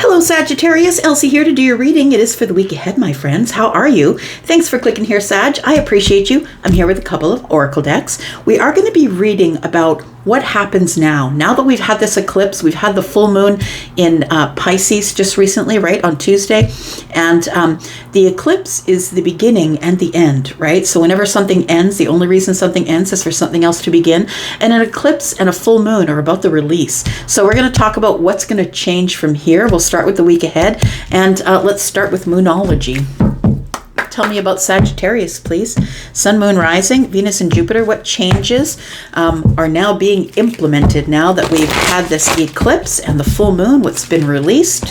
Hello Sagittarius, Elsie here to do your reading. It is for the week ahead, my friends. How are you? Thanks for clicking here, Sag. I appreciate you. I'm here with a couple of oracle decks. We are going to be reading about what happens now. Now that we've had this eclipse, we've had the full moon in Pisces just recently, right, on Tuesday. And the eclipse is the beginning and the end, right? So whenever something ends, the only reason something ends is for something else to begin. And an eclipse and a full moon are about the release. So we're going to talk about what's going to change from here. We'll start with the week ahead. And let's start with moonology. Tell me about Sagittarius, please. Sun, Moon, Rising, Venus, and Jupiter. What changes are now being implemented now that we've had this eclipse and the full moon? What's been released?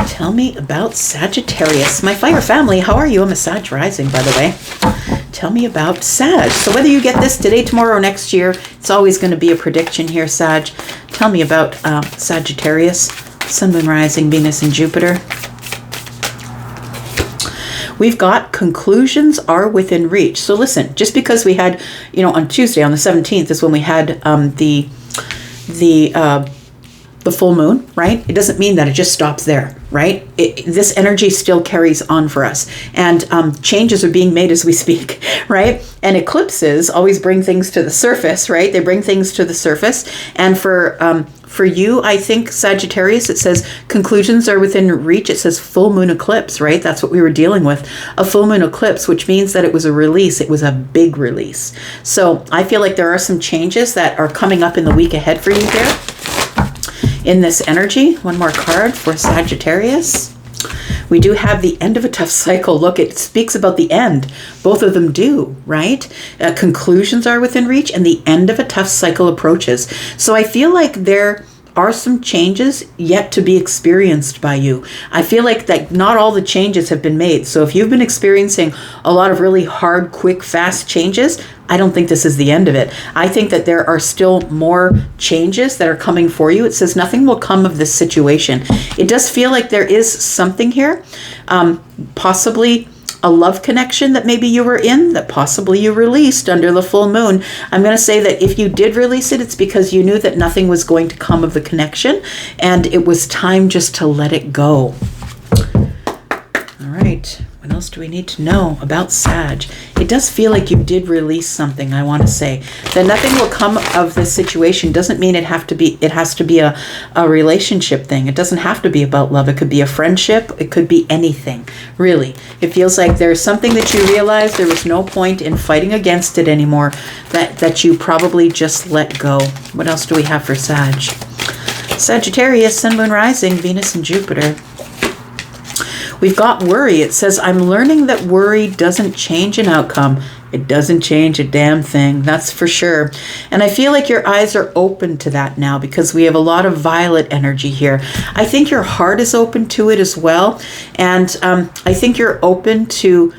Tell me about Sagittarius. My fire family, how are you? I'm a Sag rising, by the way. Tell me about Sag. So whether you get this today, tomorrow, or next year, it's always going to be a prediction here, Sag. Tell me about Sagittarius. Sun, Moon, Rising, Venus, and Jupiter. We've got conclusions are within reach. So listen, just because we had, on Tuesday, on the 17th is when we had the full moon, right? It doesn't mean that it just stops there, right? This energy still carries on for us. And changes are being made as we speak, right? And eclipses always bring things to the surface, right? They bring things to the surface. And for you, I think, Sagittarius, it says conclusions are within reach. It says full moon eclipse, right? That's what we were dealing with. A full moon eclipse, which means that it was a release. It was a big release. So I feel like there are some changes that are coming up in the week ahead for you here. In this energy, one more card for Sagittarius. We do have the end of a tough cycle. Look, it speaks about the end. Both of them do, right? Conclusions are within reach and the end of a tough cycle approaches. So I feel like there are some changes yet to be experienced by you. I feel like that not all the changes have been made. So if you've been experiencing a lot of really hard, quick, fast changes, I don't think this is the end of it. I think that there are still more changes that are coming for you. It says nothing will come of this situation. It does feel like there is something here, possibly a love connection that maybe you were in, that possibly you released under the full moon. I'm going to say that if you did release it, it's because you knew that nothing was going to come of the connection, and it was time just to let it go. All right. What else do we need to know about Sag? It does feel like you did release something, I want to say. That nothing will come of this situation doesn't mean it has to be a relationship thing. It doesn't have to be about love. It could be a friendship. It could be anything, really. It feels like there's something that you realize there was no point in fighting against it anymore, that you probably just let go. What else do we have for Sag? Sagittarius, Sun, Moon, Rising, Venus, and Jupiter. We've got worry. It says, I'm learning that worry doesn't change an outcome. It doesn't change a damn thing. That's for sure. And I feel like your eyes are open to that now because we have a lot of violet energy here. I think your heart is open to it as well. And I think you're open to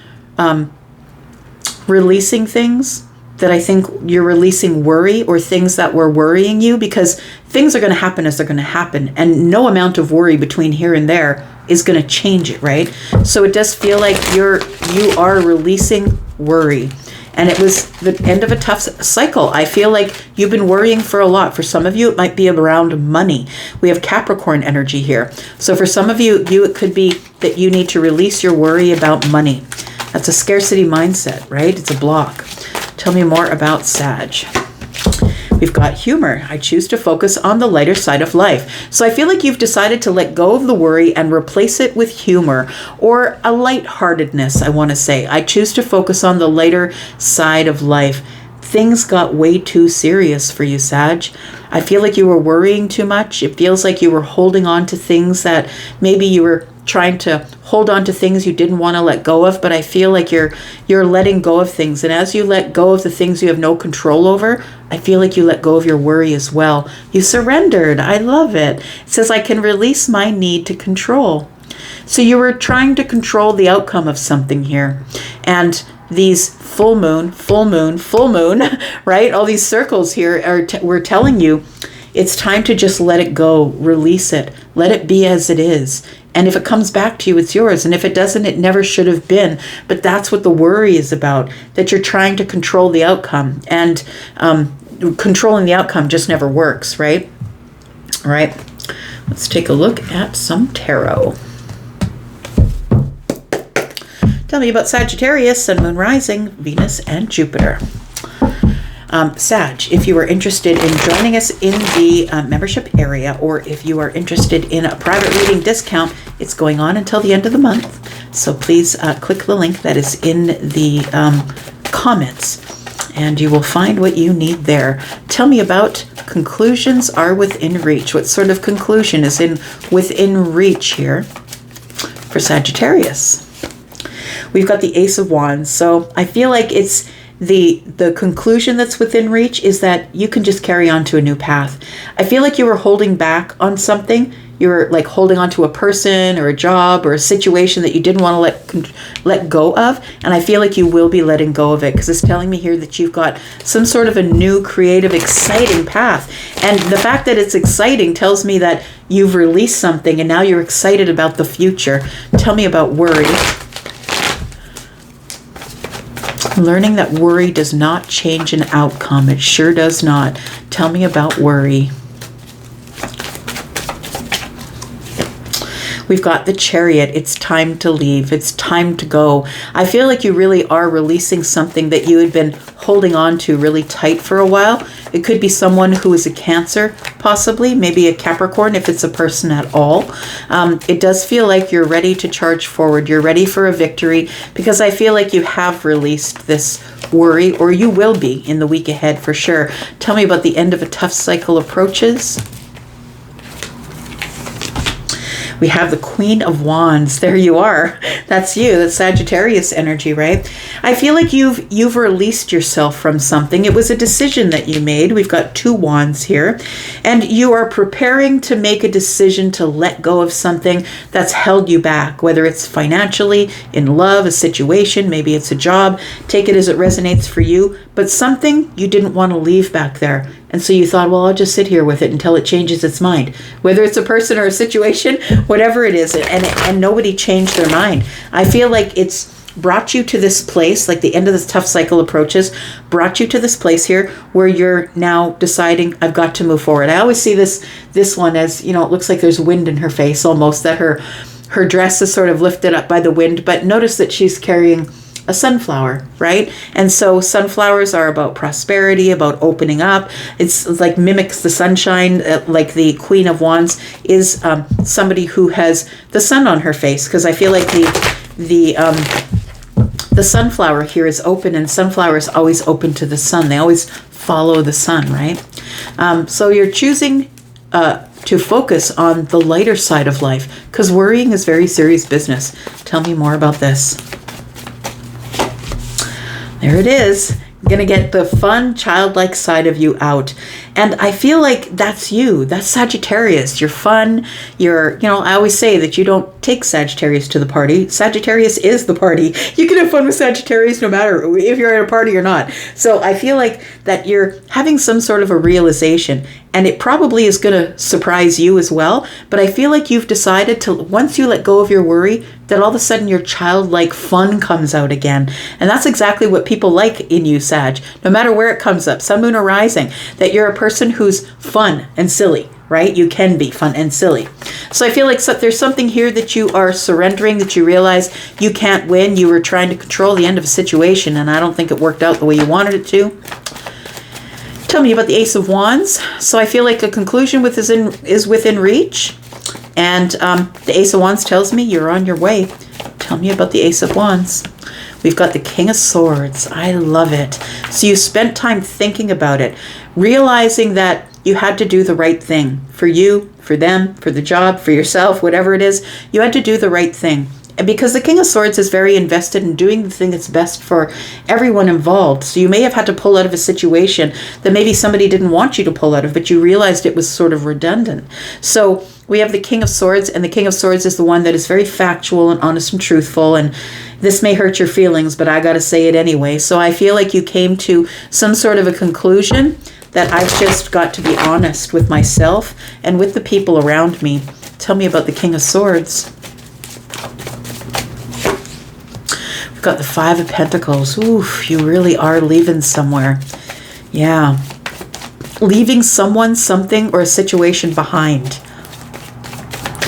releasing things that I think you're releasing worry or things that were worrying you, because things are going to happen as they're going to happen. And no amount of worry between here and there is going to change it, right? So it does feel like you are releasing worry. And it was the end of a tough cycle. I feel like you've been worrying for a lot. For some of you, it might be around money. We have Capricorn energy here. So for some of you, it could be that you need to release your worry about money. That's a scarcity mindset, right? It's a block. Tell me more about Sag. We've got humor. I choose to focus on the lighter side of life. So I feel like you've decided to let go of the worry and replace it with humor or a lightheartedness, I want to say. I choose to focus on the lighter side of life. Things got way too serious for you, Sag. I feel like you were worrying too much. It feels like you were holding on to things that maybe you were trying to hold on to things you didn't want to let go of, but I feel like you're letting go of things. And as you let go of the things you have no control over, I feel like you let go of your worry as well. You surrendered. I love it. It says, I can release my need to control. So you were trying to control the outcome of something here. And these full moon, right? All these circles here we're telling you, it's time to just let it go, release it, let it be as it is. And if it comes back to you, it's yours. And if it doesn't, it never should have been. But that's what the worry is about, that you're trying to control the outcome. And controlling the outcome just never works, right? All right. Let's take a look at some tarot. Tell me about Sagittarius, Sun, Moon, Rising, Venus, and Jupiter. Sag, if you are interested in joining us in the membership area, or if you are interested in a private reading discount, it's going on until the end of the month. So please click the link that is in the comments, and you will find what you need there. Tell me about conclusions are within reach. What sort of conclusion is within reach here for Sagittarius? We've got the Ace of Wands. So I feel like it's the conclusion that's within reach is that you can just carry on to a new path. I feel like you were holding back on something. You were like holding on to a person or a job or a situation that you didn't want to let go of. And I feel like you will be letting go of it, because it's telling me here that you've got some sort of a new, creative, exciting path. And the fact that it's exciting tells me that you've released something and now you're excited about the future. Tell me about worry. Learning that worry does not change an outcome. It sure does not. Tell me about worry. We've got the Chariot. It's time to leave. It's time to go. I feel like you really are releasing something that you had been holding on to really tight for a while. It could be someone who is a Cancer, possibly, maybe a Capricorn if it's a person at all. It does feel like you're ready to charge forward. You're ready for a victory, because I feel like you have released this worry, or you will be in the week ahead for sure. Tell me about the end of a tough cycle approaches. We have the Queen of Wands. There you are. That's you. That's Sagittarius energy, right? I feel like you've released yourself from something. It was a decision that you made. We've got 2 wands here. And you are preparing to make a decision to let go of something that's held you back, whether it's financially, in love, a situation, maybe it's a job. Take it as it resonates for you. But something you didn't want to leave back there. And so you thought, well, I'll just sit here with it until it changes its mind. Whether it's a person or a situation, whatever it is, and nobody changed their mind. I feel like it's brought you to this place, like the end of this tough cycle approaches, brought you to this place here where you're now deciding, I've got to move forward. I always see this one as, it looks like there's wind in her face almost, that her dress is sort of lifted up by the wind. But notice that she's carrying a sunflower, right? And so sunflowers are about prosperity, about opening up. It's like mimics the sunshine, like the Queen of Wands is somebody who has the sun on her face, because I feel like the sunflower here is open, and sunflowers always open to the sun. They always follow the sun, right? So you're choosing to focus on the lighter side of life, because worrying is very serious business. Tell me more about this. There it is. I'm going to get the fun, childlike side of you out. And I feel like that's you. That's Sagittarius. You're fun. I always say that you don't take Sagittarius to the party. Sagittarius is the party. You can have fun with Sagittarius no matter if you're at a party or not. So I feel like that you're having some sort of a realization, and it probably is going to surprise you as well. But I feel like you've decided to, once you let go of your worry, that all of a sudden your childlike fun comes out again. And that's exactly what people like in you, Sag. No matter where it comes up, Sun, Moon, or Rising, that you're a person who's fun and silly, right? You can be fun and silly. So I feel like there's something here that you are surrendering, that you realize you can't win. You were trying to control the end of a situation, and I don't think it worked out the way you wanted it to. Tell me about the Ace of Wands. So I feel like a conclusion is within reach. And the Ace of Wands tells me you're on your way. Tell me about the Ace of Wands. We've got the King of Swords. I love it. So you spent time thinking about it, realizing that you had to do the right thing for you, for them, for the job, for yourself, whatever it is. You had to do the right thing. And because the King of Swords is very invested in doing the thing that's best for everyone involved. So you may have had to pull out of a situation that maybe somebody didn't want you to pull out of, but you realized it was sort of redundant. So we have the King of Swords, and the King of Swords is the one that is very factual and honest and truthful. And this may hurt your feelings, but I got to say it anyway. So I feel like you came to some sort of a conclusion that I've just got to be honest with myself and with the people around me. Tell me about the King of Swords. We've got the Five of Pentacles. Oof, you really are leaving somewhere. Yeah. Leaving someone, something, or a situation behind.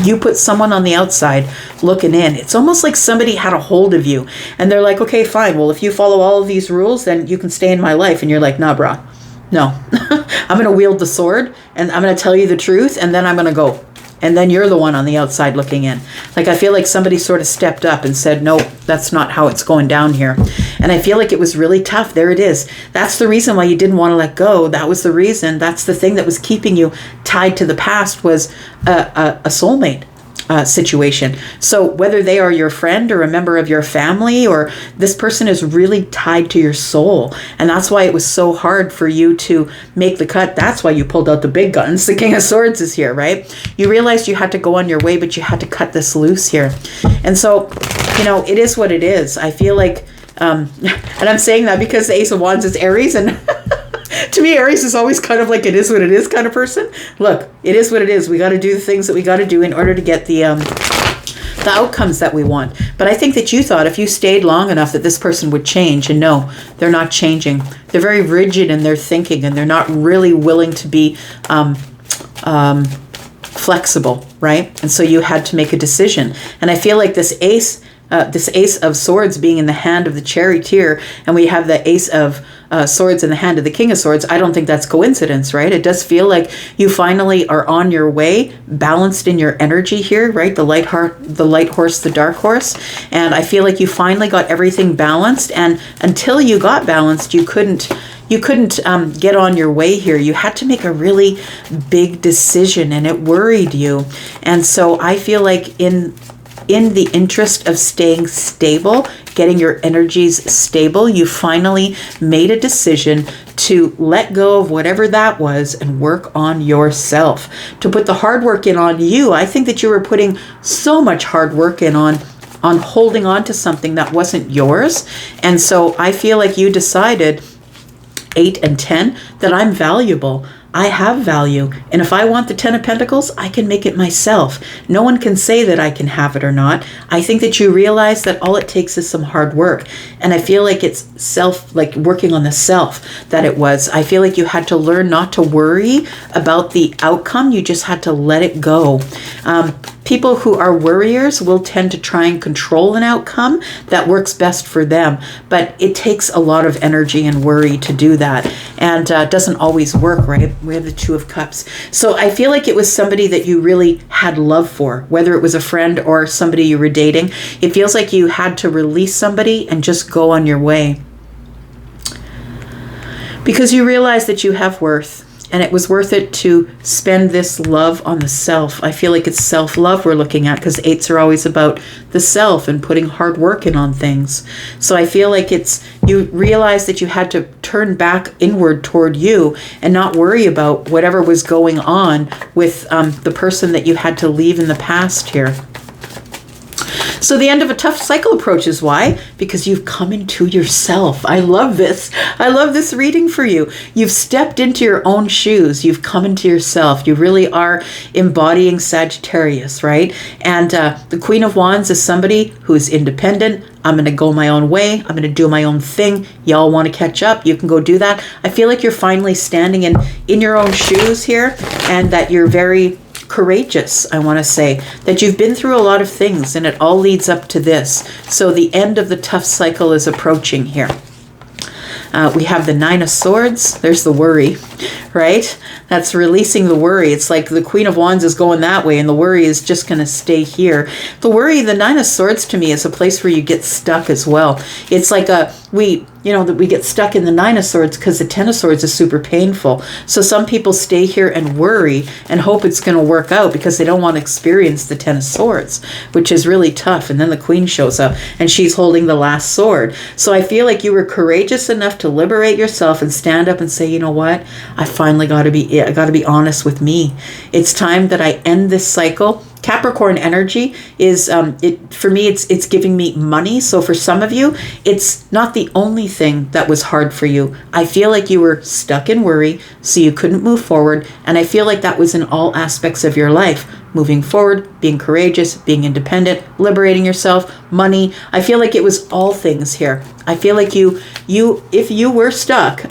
You put someone on the outside looking in. It's almost like somebody had a hold of you and they're like, okay, fine. Well, if you follow all of these rules, then you can stay in my life. And you're like, nah, brah. No, I'm going to wield the sword and I'm going to tell you the truth. And then I'm going to go. And then you're the one on the outside looking in. Like, I feel like somebody sort of stepped up and said, no, that's not how it's going down here. And I feel like it was really tough. There it is. That's the reason why you didn't want to let go. That was the reason. That's the thing that was keeping you tied to the past, was a soulmate situation. So whether they are your friend or a member of your family, or this person is really tied to your soul. And that's why it was so hard for you to make the cut. That's why you pulled out the big guns. The King of Swords is here, right? You realized you had to go on your way, but you had to cut this loose here. And so, it is what it is. I feel like, and I'm saying that because the Ace of Wands is Aries, and to me, Aries is always kind of like, it is what it is kind of person. Look, it is what it is. We got to do the things that we got to do in order to get the outcomes that we want. But I think that you thought if you stayed long enough that this person would change, and no, they're not changing. They're very rigid in their thinking, and they're not really willing to be flexible, right? And so you had to make a decision. And I feel like this Ace of Swords being in the hand of the Charioteer, and we have the Ace of Swords in the hand of the King of Swords, I don't think that's coincidence, right? It does feel like you finally are on your way, balanced in your energy here, right? The light horse, the dark horse. And I feel like you finally got everything balanced. And until you got balanced, you couldn't get on your way here. You had to make a really big decision, and it worried you. And so I feel like in the interest of staying stable, getting your energies stable, you finally made a decision to let go of whatever that was and work on yourself, to put the hard work in on you. I think that you were putting so much hard work in on holding on to something that wasn't yours. And so I feel like you decided, 8 and 10, that I'm valuable. I have value. And if I want the 10 of Pentacles, I can make it myself. No one can say that I can have it or not. I think that you realize that all it takes is some hard work. And I feel like it's working on the self that it was. I feel like you had to learn not to worry about the outcome. You just had to let it go. People who are worriers will tend to try and control an outcome that works best for them. But it takes a lot of energy and worry to do that. And it doesn't always work, right? We have the Two of Cups. So I feel like it was somebody that you really had love for, whether it was a friend or somebody you were dating. It feels like you had to release somebody and just go on your way, because you realize that you have worth. And it was worth it to spend this love on the self. I feel like it's self-love we're looking at, because 8s are always about the self and putting hard work in on things. So I feel like you realize that you had to turn back inward toward you and not worry about whatever was going on with the person that you had to leave in the past here. So the end of a tough cycle approaches. Why? Because you've come into yourself. I love this. I love this reading for you. You've stepped into your own shoes. You've come into yourself. You really are embodying Sagittarius, right? And the Queen of Wands is somebody who is independent. I'm going to go my own way. I'm going to do my own thing. Y'all want to catch up? You can go do that. I feel like you're finally standing in your own shoes here, and that you're very courageous. I want to say that you've been through a lot of things, and it all leads up to this. So the end of the tough cycle is approaching here. We have the 9 of Swords. There's the worry, right? That's releasing the worry. It's like the Queen of Wands is going that way, and the worry is just going to stay here. The worry, the 9 of Swords to me is a place where you get stuck as well. It's like we get stuck in the 9 of Swords because the 10 of Swords is super painful. So some people stay here and worry and hope it's going to work out because they don't want to experience the 10 of Swords, which is really tough. And then the Queen shows up and she's holding the last sword. So I feel like you were courageous enough to liberate yourself and stand up and say, you know what? I got to be honest with me. It's time that I end this cycle. Capricorn energy is, for me, it's giving me money. So for some of you, it's not the only thing that was hard for you. I feel like you were stuck in worry, so you couldn't move forward. And I feel like that was in all aspects of your life. Moving forward, being courageous, being independent, liberating yourself, money. I feel like it was all things here. I feel like if you were stuck,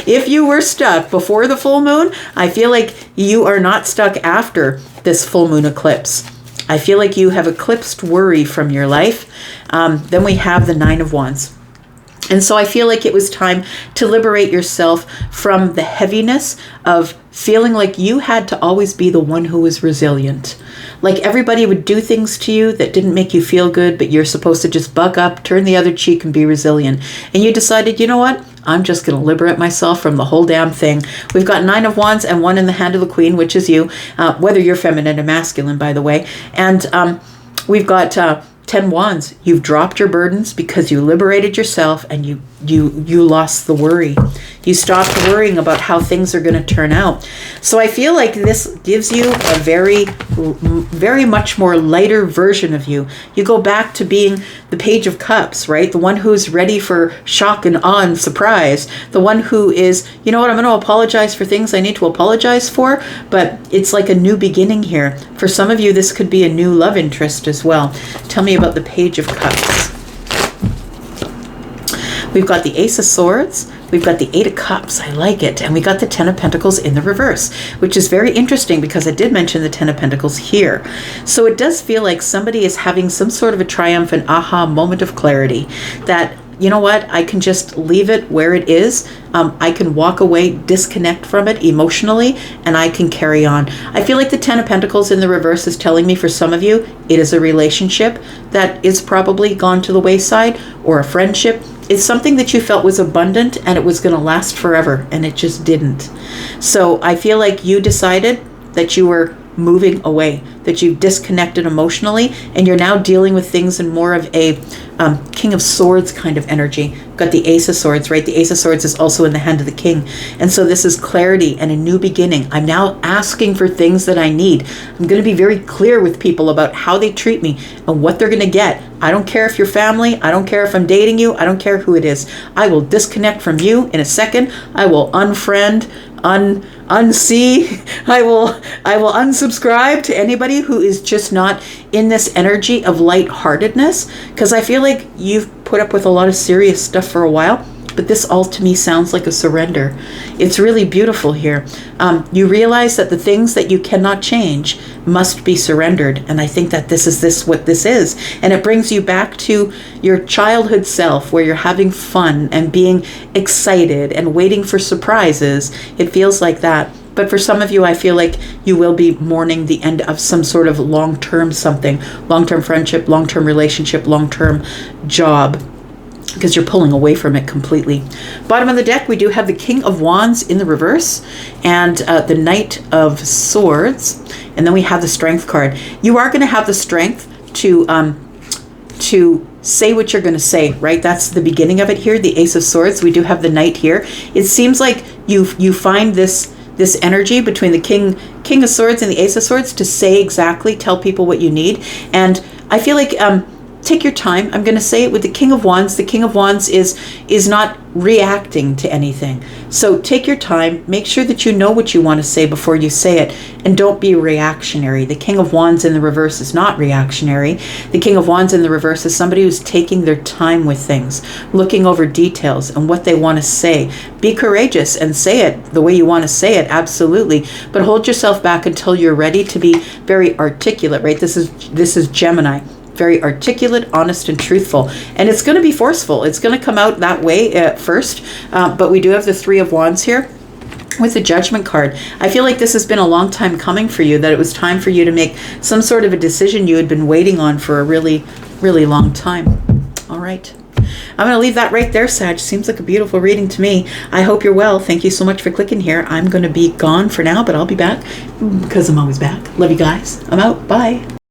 if you were stuck before the full moon, I feel like you are not stuck after. this full moon eclipse. I feel like you have eclipsed worry from your life. Then we have the Nine of Wands. And so I feel like it was time to liberate yourself from the heaviness of feeling like you had to always be the one who was resilient. Like everybody would do things to you that didn't make you feel good, but you're supposed to just buck up, turn the other cheek, and be resilient. And you decided, you know what? I'm just going to liberate myself from the whole damn thing. We've got Nine of Wands and one in the hand of the Queen, which is you, whether you're feminine or masculine, by the way. And we've got 10 Wands. You've dropped your burdens because you liberated yourself, and you lost the worry. You stopped worrying about how things are going to turn out. So I feel like this gives you a very much more lighter version of you. You go back to being the Page of Cups, right? The one who's ready for shock and awe and surprise. The one who is, you know what, I'm going to apologize for things I need to apologize for, but it's like a new beginning here. For some of you, this could be a new love interest as well. Tell me about the Page of Cups. We've got the Ace of Swords. We've got the Eight of Cups. I like it. And we got the Ten of Pentacles in the reverse, which is very interesting because I did mention the Ten of Pentacles here. So it does feel like somebody is having some sort of a triumphant aha moment of clarity that, you know what, I can just leave it where it is. I can walk away, disconnect from it emotionally, and I can carry on. I feel like the Ten of Pentacles in the reverse is telling me for some of you, it is a relationship that is probably gone to the wayside, or a friendship. It's something that you felt was abundant and it was going to last forever, and it just didn't. So I feel like you decided that you were moving away, that you've disconnected emotionally, and you're now dealing with things in more of a King of Swords kind of energy. Got the Ace of Swords, right? The Ace of Swords is also in the hand of the King. And so this is clarity and a new beginning. I'm now asking for things that I need. I'm going to be very clear with people about how they treat me and what they're going to get. I don't care if you're family. I don't care if I'm dating you. I don't care who it is. I will disconnect from you in a second. I will unfriend, unsee. I will unsubscribe to anybody who is just not in this energy of lightheartedness, because I feel like you've put up with a lot of serious stuff for a while, but this all to me sounds like a surrender. It's really beautiful here. You realize that the things that you cannot change must be surrendered, and I think that this is what this is, and it brings you back to your childhood self where you're having fun and being excited and waiting for surprises. It feels like that. But for some of you, I feel like you will be mourning the end of some sort of long-term something, long-term friendship, long-term relationship, long-term job, because you're pulling away from it completely. Bottom of the deck, we do have the King of Wands in the reverse and the Knight of Swords. And then we have the Strength card. You are going to have the strength to say what you're going to say, right? That's the beginning of it here, the Ace of Swords. We do have the Knight here. It seems like you find this energy between the King of Swords and the Ace of Swords to say exactly, tell people what you need. And I feel like take your time. I'm going to say it with the King of Wands. The King of Wands is not reacting to anything. So take your time. Make sure that you know what you want to say before you say it, and don't be reactionary. The King of Wands in the reverse is not reactionary. The King of Wands in the reverse is somebody who's taking their time with things, looking over details and what they want to say. Be courageous and say it the way you want to say it, absolutely. But hold yourself back until you're ready to be very articulate, right? This is Gemini. Very articulate, honest, and truthful. And it's going to be forceful. It's going to come out that way at first. But we do have the Three of Wands here with the Judgment card. I feel like this has been a long time coming for you, that it was time for you to make some sort of a decision you had been waiting on for a really, really long time. All right. I'm going to leave that right there, Sag. Seems like a beautiful reading to me. I hope you're well. Thank you so much for clicking here. I'm going to be gone for now, but I'll be back because I'm always back. Love you guys. I'm out. Bye.